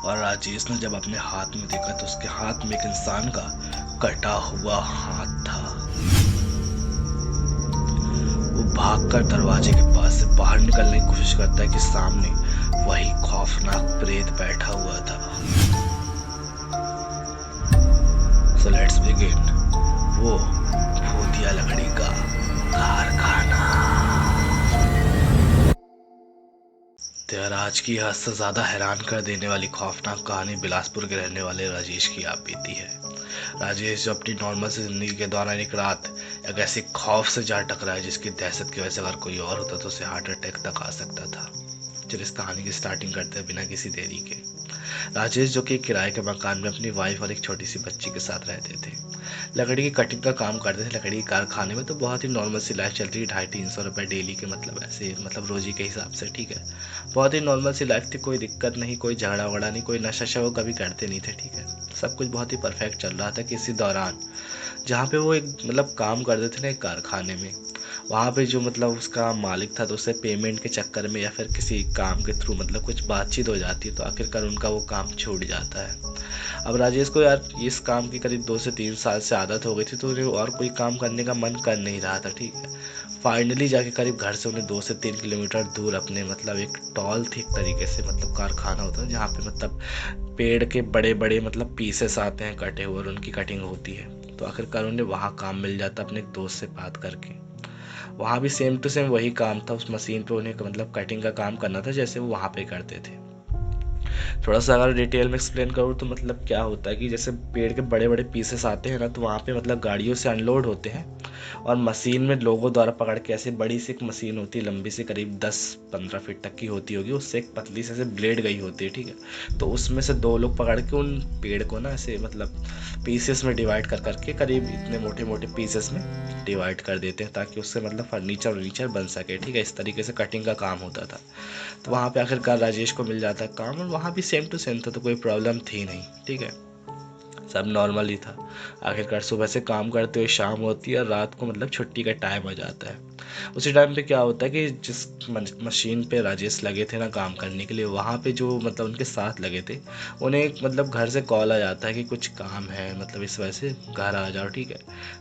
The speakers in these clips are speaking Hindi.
और राजेश ने जब अपने हाथ में देखा तो उसके हाथ में एक इंसान का कटा हुआ हाथ था। वो भागकर दरवाजे के पास से बाहर निकलने की कोशिश करता है कि सामने वही खौफनाक प्रेत बैठा हुआ था। So let's begin. वो भूतिया लकड़ी का कारखाना। तो यार, आज की हद से ज़्यादा हैरान कर देने वाली खौफनाक कहानी बिलासपुर के रहने वाले राजेश की आप बीती है। राजेश जो अपनी नॉर्मल से ज़िंदगी के दौरान एक रात एक ऐसे खौफ से जा टकरा है जिसकी दहशत की वजह से अगर कोई और होता तो उसे हार्ट अटैक तक आ सकता था। चलिए इस कहानी की स्टार्टिंग करते हैं बिना किसी देरी के। राजेश जो कि किराए के मकान में अपनी वाइफ और एक छोटी सी बच्ची के साथ रहते थे, लकड़ी की कटिंग का काम करते थे। लकड़ी के कारखाने में तो बहुत ही नॉर्मल सी लाइफ चलती थी, 250-300 रुपये डेली के, मतलब ऐसे मतलब रोजी के हिसाब से, ठीक है। बहुत ही नॉर्मल सी लाइफ थी, कोई दिक्कत नहीं, कोई झगड़ा वगड़ा नहीं, कोई नशा शा वो कभी करते नहीं थे, ठीक है। सब कुछ बहुत ही परफेक्ट चल रहा था कि इसी दौरान जहाँ पे वो एक मतलब काम करते थे ना एक कारखाने में, वहाँ पे जो मतलब उसका मालिक था तो उससे पेमेंट के चक्कर में या फिर किसी काम के थ्रू मतलब कुछ बातचीत हो जाती है तो आखिरकार उनका वो काम छूट जाता है। अब राजेश को यार इस काम की करीब 2 से 3 साल से आदत हो गई थी तो उन्हें और कोई काम करने का मन कर नहीं रहा था, ठीक है। फाइनली जाके करीब घर से उन्हें 2 से 3 किलोमीटर दूर अपने मतलब एक टॉल थी एक तरीके से, मतलब कारखाना होता है जहाँ पे मतलब पेड़ के बड़े बड़े मतलब पीसेस आते हैं कटे हुए और उनकी कटिंग होती है। तो आखिरकार उन्हें वहाँ काम मिल जाता अपने एक दोस्त से बात करके। वहाँ भी सेम टू सेम वही काम था, उस मशीन पे उन्हें मतलब कटिंग का काम करना था जैसे वो वहाँ पे करते थे। थोड़ा सा अगर डिटेल में एक्सप्लेन करूँ तो मतलब क्या होता है कि जैसे पेड़ के बड़े बड़े पीसेस आते हैं ना तो वहाँ पे मतलब गाड़ियों से अनलोड होते हैं और मशीन में लोगों द्वारा पकड़ के, ऐसे बड़ी सी एक मशीन होती है लंबी से करीब 10-15 फीट तक की होती होगी, उससे एक पतली से ब्लेड गई होती है, ठीक है। तो उसमें से 2 लोग पकड़ के उन पेड़ को ना ऐसे मतलब पीसेस में डिवाइड कर करके करीब इतने मोटे मोटे पीसेस में डिवाइड कर देते हैं ताकि उससे मतलब फर्नीचर बन सके, ठीक है। इस तरीके से कटिंग का काम होता था। तो वहाँ पे आखिरकार राजेश को मिल जाता है काम और वहाँ भी सेम टू सेम था, तो कोई प्रॉब्लम थी नहीं, ठीक है। सब नॉर्मल ही था। आखिरकार सुबह से काम करते हुए शाम होती है और रात को मतलब छुट्टी का टाइम आ जाता है। उसी टाइम पे क्या होता है कि जिस मशीन पे राजेश लगे थे ना काम करने के लिए, वहाँ पे जो मतलब उनके साथ लगे थे उन्हें एक मतलब घर से कॉल आ जाता है कि कुछ काम है, मतलब इस वजह से घर आ जाओ, ठीक है।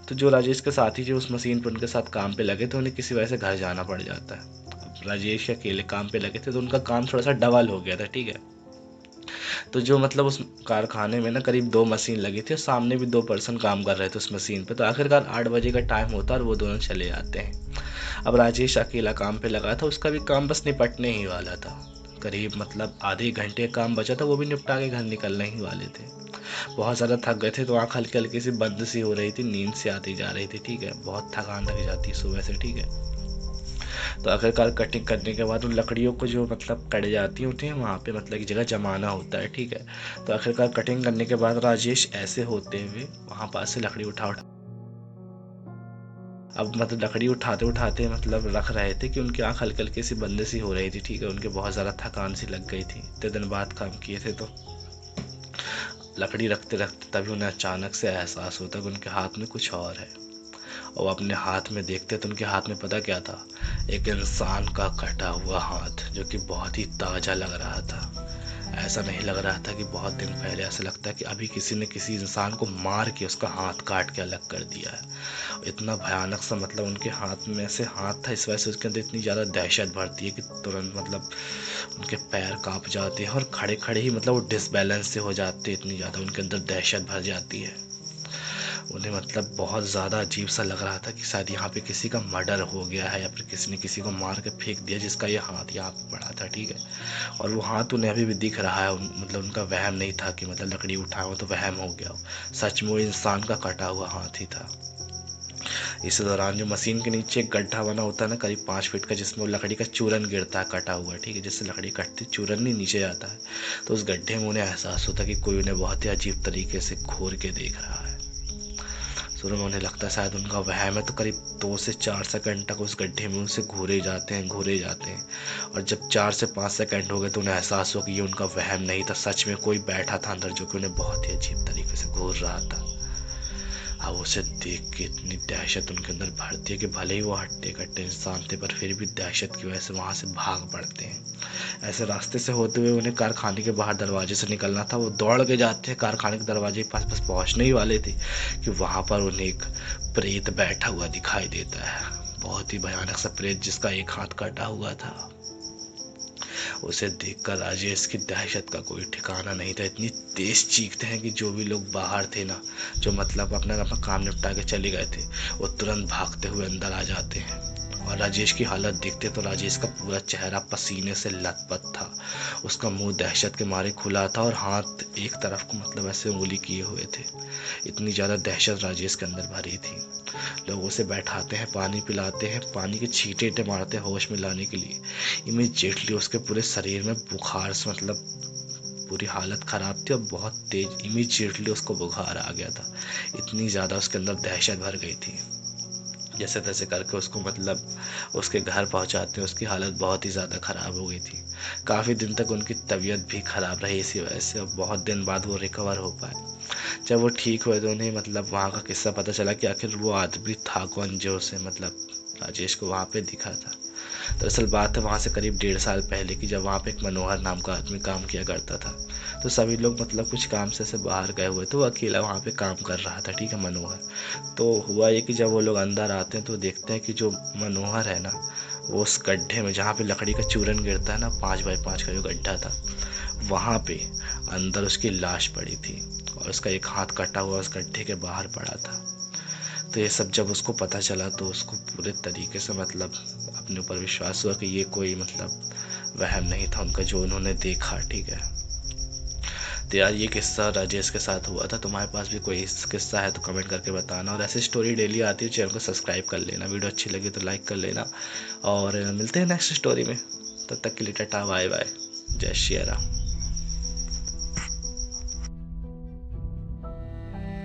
तो जो राजेश के साथी जो उस मशीन पर उनके साथ काम पे लगे थे उन्हें किसी वजह से घर जाना पड़ जाता है। राजेश अकेले काम पे लगे थे तो उनका काम थोड़ा सा डबल हो गया था, ठीक है। तो जो मतलब उस कारखाने में ना करीब 2 मशीन लगी थी और सामने भी 2 पर्सन काम कर रहे थे उस मशीन पे। तो आखिरकार 8 बजे का टाइम होता है और वो दोनों चले जाते हैं। अब राजेश अकेला काम पे लगा था, उसका भी काम बस निपटने ही वाला था। करीब मतलब आधे घंटे काम बचा था, वो भी निपटा के घर निकलने ही वाले थे। बहुत ज़्यादा थक गए थे तो आँख हल्की हल्की सी बंद सी हो रही थी, नींद से आती जा रही थी, ठीक है। बहुत थकान लग जाती है सुबह से, ठीक है। तो आखिरकार कटिंग करने के बाद उन लकड़ियों को जो मतलब कट जाती होती हैं वहाँ पे मतलब एक जगह जमाना होता है, ठीक है। तो आखिरकार कटिंग करने के बाद राजेश ऐसे होते हुए वहाँ पास से लकड़ी उठा उठा अब मतलब लकड़ी उठाते उठाते मतलब रख रहे थे कि उनकी आंख हल्की हल्की सी बंद सी हो रही थी, ठीक है। उनके बहुत ज़्यादा थकान सी लग गई थी, इतने दिन बाद काम किए थे। तो लकड़ी रखते रखते तभी उन्हें अचानक से एहसास होता कि उनके हाथ में कुछ और है। और अपने हाथ में देखते तो उनके हाथ में पता क्या था, एक इंसान का कटा हुआ हाथ जो कि बहुत ही ताज़ा लग रहा था। ऐसा नहीं लग रहा था कि बहुत दिन पहले, ऐसा लगता है कि अभी किसी ने किसी इंसान को मार के उसका हाथ काट के अलग कर दिया है। इतना भयानक सा मतलब उनके हाथ में ऐसे हाथ था, इस वजह से उसके अंदर इतनी ज़्यादा दहशत भरती है कि तुरंत मतलब उनके पैर कांप जाते हैं और खड़े खड़े ही मतलब वो डिसबैलेंस से हो जाते हैं, इतनी ज़्यादा उनके अंदर दहशत भर जाती है। उन्हें मतलब बहुत ज़्यादा अजीब सा लग रहा था कि शायद यहाँ पे किसी का मर्डर हो गया है या फिर किसी ने किसी को मार के फेंक दिया जिसका ये हाथ यहाँ पे पड़ा था, ठीक है। और वो हाथ उन्हें अभी भी दिख रहा है, मतलब उनका वहम नहीं था कि मतलब लकड़ी उठाया हो तो वहम हो गया हो, सच में वो इंसान का कटा हुआ हाथ ही था। इस दौरान जो मशीन के नीचे एक गड्ढा बना होता है ना करीब 5 फीट का, जिसमें वो लकड़ी का चूरन गिरता है कटा हुआ, ठीक है, जिससे लकड़ी कटती चूरन नहीं नीचे जाता है। तो उस गड्ढे में उन्हें एहसास होता कि कोई उन्हें बहुत ही अजीब तरीके से घूर के देख रहा है। शुरू में उन्हें लगता है शायद उनका वहम है, तो करीब 2 से 4 सेकंड तक उस गड्ढे में उनसे घूरे जाते हैं घूरे जाते हैं। और जब 4 से 5 सेकंड हो गए तो उन्हें एहसास हो कि ये उनका वहम नहीं था, सच में कोई बैठा था अंदर जो कि उन्हें बहुत ही अजीब तरीके से घूर रहा था। अब उसे देख के इतनी दहशत उनके अंदर भरती है कि भले ही वो हट्टे कट्टे इंसान थे पर फिर भी दहशत की वजह से वहाँ से भाग पड़ते हैं। ऐसे रास्ते से होते हुए उन्हें कारखाने के बाहर दरवाजे से निकलना था। वो दौड़ के जाते हैं, कारखाने के दरवाजे के पास बस पहुँचने ही वाले थे कि वहाँ पर उन्हें एक प्रेत बैठा हुआ दिखाई देता है। बहुत ही भयानक सा प्रेत जिसका एक हाथ कटा हुआ था। उसे देखकर राजेश की दहशत का कोई ठिकाना नहीं था। इतनी तेज चीखते हैं कि जो भी लोग बाहर थे ना, जो मतलब अपना अपना काम निपटा के चले गए थे, वो तुरंत भागते हुए अंदर आ जाते हैं। और राजेश की हालत देखते तो राजेश का पूरा चेहरा पसीने से लथपथ था। उसका मुंह दहशत के मारे खुला था और हाथ एक तरफ को मतलब ऐसे उंगली किए हुए थे। इतनी ज़्यादा दहशत राजेश के अंदर भरी थी। लोग उसे बैठाते हैं, पानी पिलाते हैं, पानी के छींटे मारते हैं होश में लाने के लिए। इमीडिएटली उसके पूरे शरीर में बुखार से मतलब पूरी हालत ख़राब थी और बहुत तेज इमीडिएटली उसको बुखार आ गया था। इतनी ज़्यादा उसके अंदर दहशत भर गई थी। जैसे तैसे करके उसको मतलब उसके घर पहुंचाते हैं। उसकी हालत बहुत ही ज़्यादा ख़राब हो गई थी। काफ़ी दिन तक उनकी तबीयत भी ख़राब रही इसी वजह से, और बहुत दिन बाद वो रिकवर हो पाए। जब वो ठीक हुए तो उन्हें मतलब वहाँ का किस्सा पता चला कि आखिर वो आदमी था कौन जो उसे मतलब राजेश को वहाँ पे दिखा था। दरअसल बात है वहाँ से करीब 1.5 साल पहले की, जब वहाँ पे एक मनोहर नाम का आदमी काम किया करता था। तो सभी लोग मतलब कुछ काम से बाहर गए हुए थे, वो अकेला वहाँ पे काम कर रहा था, ठीक है, मनोहर। तो हुआ ये कि जब वो लोग अंदर आते हैं तो देखते हैं कि जो मनोहर है ना, वो उस गड्ढे में जहाँ पे लकड़ी का चूरन गिरता है ना, 5x5 का जो गड्ढा था, वहाँ पे अंदर उसकी लाश पड़ी थी और उसका एक हाथ कटा हुआ उस गड्ढे के बाहर पड़ा था। तो ये सब जब उसको पता चला तो उसको पूरे तरीके से मतलब अपने ऊपर विश्वास हुआ कि ये कोई मतलब वहम नहीं था उनका जो उन्होंने देखा, ठीक है। तो यार ये किस्सा राजेश के साथ हुआ था। तुम्हारे पास भी कोई किस्सा है तो कमेंट करके बताना। और ऐसी स्टोरी डेली आती है, चैनल को सब्सक्राइब कर लेना। वीडियो अच्छी लगी तो लाइक कर लेना और मिलते हैं नेक्स्ट स्टोरी में। तब तक के लिए टाटा बाय बाय, जय श्री राम।